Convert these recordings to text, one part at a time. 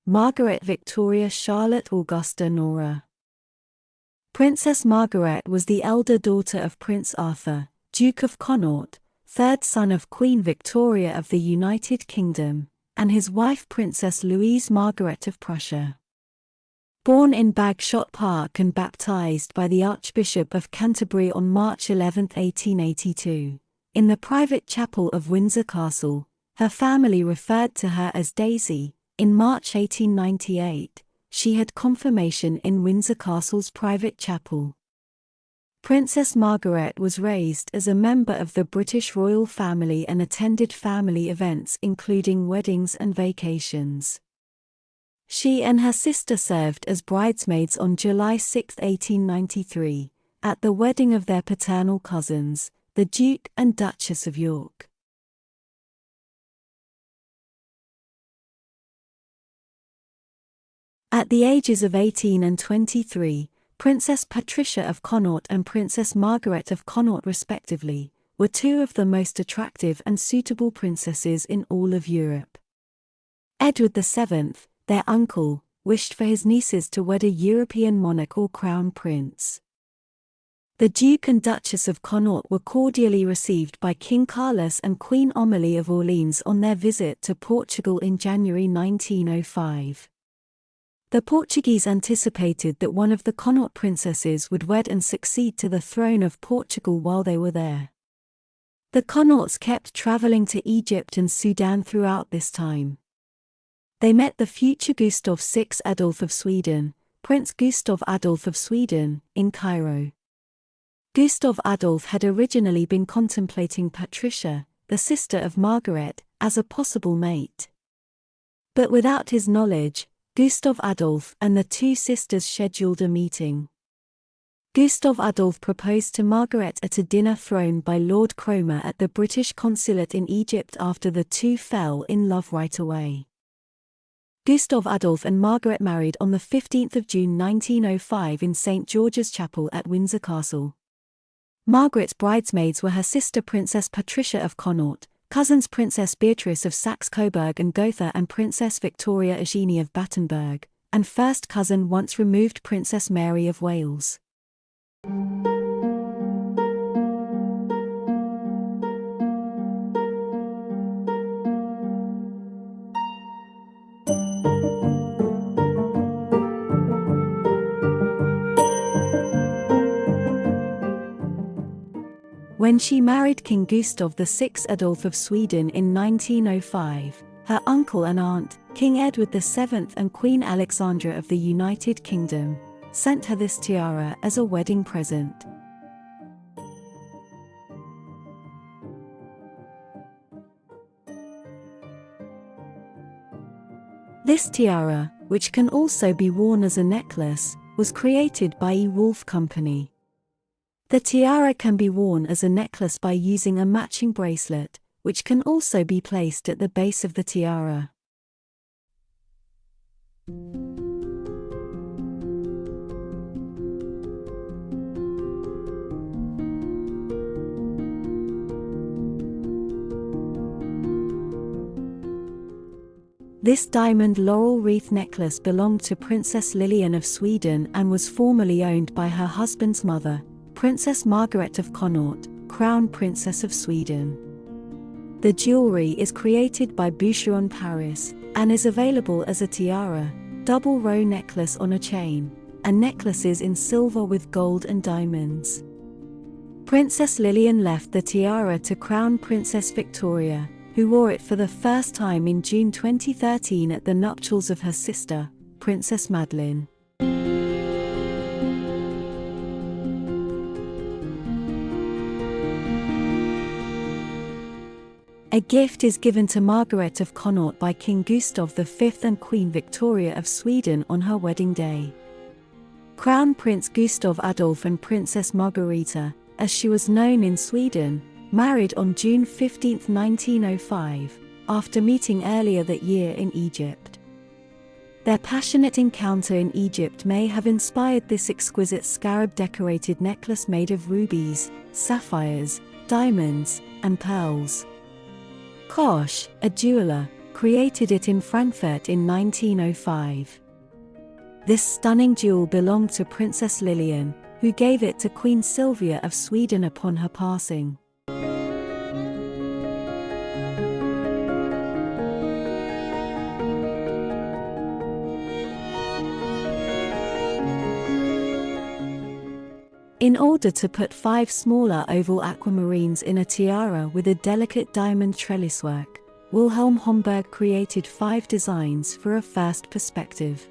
Margaret Victoria Charlotte Augusta Nora. Princess Margaret was the elder daughter of Prince Arthur, Duke of Connaught, third son of Queen Victoria of the United Kingdom, and his wife Princess Louise Margaret of Prussia. Born in Bagshot Park and baptized by the Archbishop of Canterbury on March 11, 1882, in the private chapel of Windsor Castle, her family referred to her as Daisy. In March 1898, she had confirmation in Windsor Castle's private chapel. Princess Margaret was raised as a member of the British royal family and attended family events including weddings and vacations. She and her sister served as bridesmaids on July 6, 1893, at the wedding of their paternal cousins, the Duke and Duchess of York. At the ages of 18 and 23, Princess Patricia of Connaught and Princess Margaret of Connaught respectively, were two of the most attractive and suitable princesses in all of Europe. Edward VII, their uncle, wished for his nieces to wed a European monarch or crown prince. The Duke and Duchess of Connaught were cordially received by King Carlos and Queen Amélie of Orleans on their visit to Portugal in January 1905. The Portuguese anticipated that one of the Connaught princesses would wed and succeed to the throne of Portugal while they were there. The Connaughts kept traveling to Egypt and Sudan throughout this time. They met the future Gustav VI Adolf of Sweden, Prince Gustav Adolf of Sweden, in Cairo. Gustav Adolf had originally been contemplating Patricia, the sister of Margaret, as a possible mate. But without his knowledge, Gustav Adolf and the two sisters scheduled a meeting. Gustav Adolf proposed to Margaret at a dinner thrown by Lord Cromer at the British consulate in Egypt after the two fell in love right away. Gustav Adolf and Margaret married on the 15th of June 1905 in St. George's Chapel at Windsor Castle. Margaret's bridesmaids were her sister Princess Patricia of Connaught, cousins Princess Beatrice of Saxe-Coburg and Gotha and Princess Victoria Eugenie of Battenberg, and first cousin once removed Princess Mary of Wales. When she married King Gustav VI Adolf of Sweden in 1905, her uncle and aunt, King Edward VII and Queen Alexandra of the United Kingdom, sent her this tiara as a wedding present. This tiara, which can also be worn as a necklace, was created by E. Wolf Company. The tiara can be worn as a necklace by using a matching bracelet, which can also be placed at the base of the tiara. This diamond laurel wreath necklace belonged to Princess Lilian of Sweden and was formerly owned by her husband's mother, Princess Margaret of Connaught, Crown Princess of Sweden. The jewelry is created by Boucheron Paris, and is available as a tiara, double row necklace on a chain, and necklaces in silver with gold and diamonds. Princess Lilian left the tiara to Crown Princess Victoria, who wore it for the first time in June 2013 at the nuptials of her sister, Princess Madeleine. A gift is given to Margaret of Connaught by King Gustav V and Queen Victoria of Sweden on her wedding day. Crown Prince Gustav Adolf and Princess Margareta, as she was known in Sweden, married on June 15, 1905, after meeting earlier that year in Egypt. Their passionate encounter in Egypt may have inspired this exquisite scarab-decorated necklace made of rubies, sapphires, diamonds, and pearls. Koch, a jeweler, created it in Frankfurt in 1905. This stunning jewel belonged to Princess Lilian, who gave it to Queen Sylvia of Sweden upon her passing. In order to put 5 smaller oval aquamarines in a tiara with a delicate diamond trellis work, Wilhelm Homburg created 5 designs for a first perspective.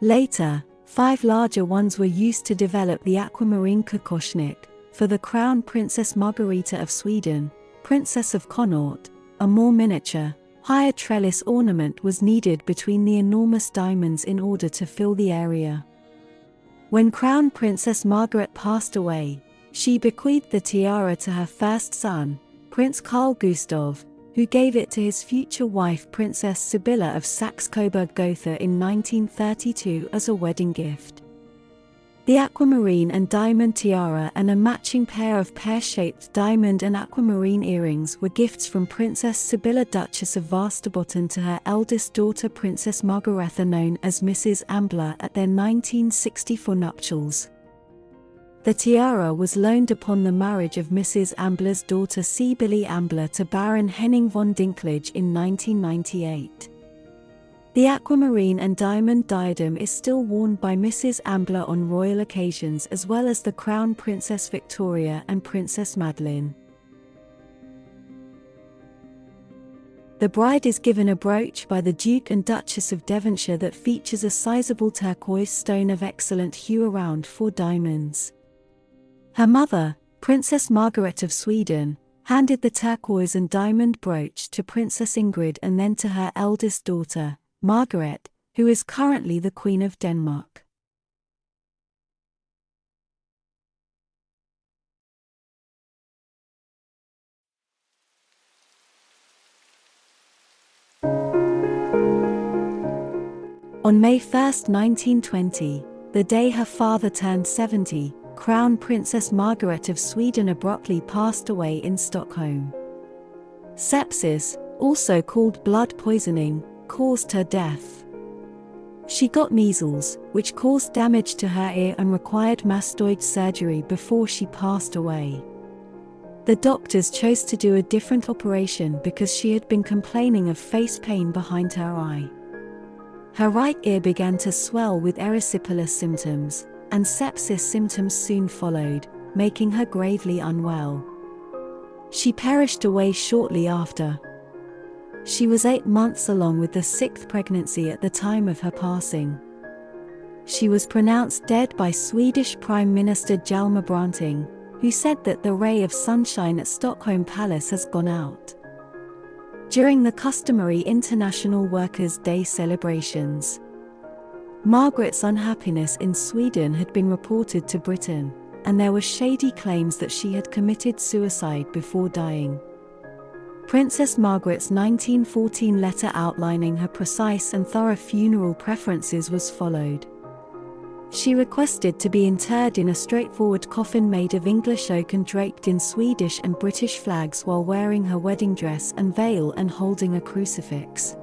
Later, 5 larger ones were used to develop the aquamarine Courtship for the Crown Princess Margareta of Sweden, Princess of Connaught. A more miniature, higher trellis ornament was needed between the enormous diamonds in order to fill the area. When Crown Princess Margaret passed away, she bequeathed the tiara to her first son, Prince Carl Gustav, who gave it to his future wife Princess Sibylla of Saxe-Coburg-Gotha in 1932 as a wedding gift. The aquamarine and diamond tiara and a matching pair of pear-shaped diamond and aquamarine earrings were gifts from Princess Sibylla, Duchess of Västerbotten, to her eldest daughter Princess Margareta, known as Mrs. Ambler, at their 1964 nuptials. The tiara was loaned upon the marriage of Mrs. Ambler's daughter Sibylle Ambler to Baron Henning von Dinklage in 1998. The aquamarine and diamond diadem is still worn by Mrs. Ambler on royal occasions, as well as the Crown Princess Victoria and Princess Madeline. The bride is given a brooch by the Duke and Duchess of Devonshire that features a sizable turquoise stone of excellent hue around 4 diamonds. Her mother, Princess Margaret of Sweden, handed the turquoise and diamond brooch to Princess Ingrid and then to her eldest daughter, Margaret, who is currently the Queen of Denmark. On May 1, 1920, the day her father turned 70, Crown Princess Margaret of Sweden abruptly passed away in Stockholm. Sepsis, also called blood poisoning, caused her death. She got measles, which caused damage to her ear and required mastoid surgery before she passed away. The doctors chose to do a different operation because she had been complaining of face pain behind her eye. Her right ear began to swell with erysipelas symptoms, and sepsis symptoms soon followed, making her gravely unwell. She perished away shortly after. She was 8 months along with the 6th pregnancy at the time of her passing. She was pronounced dead by Swedish Prime Minister Hjalmar Branting, who said that the ray of sunshine at Stockholm Palace has gone out. During the customary International Workers' Day celebrations, Margaret's unhappiness in Sweden had been reported to Britain, and there were shady claims that she had committed suicide before dying. Princess Margaret's 1914 letter outlining her precise and thorough funeral preferences was followed. She requested to be interred in a straightforward coffin made of English oak and draped in Swedish and British flags while wearing her wedding dress and veil and holding a crucifix.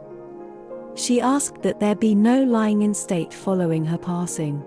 She asked that there be no lying in state following her passing.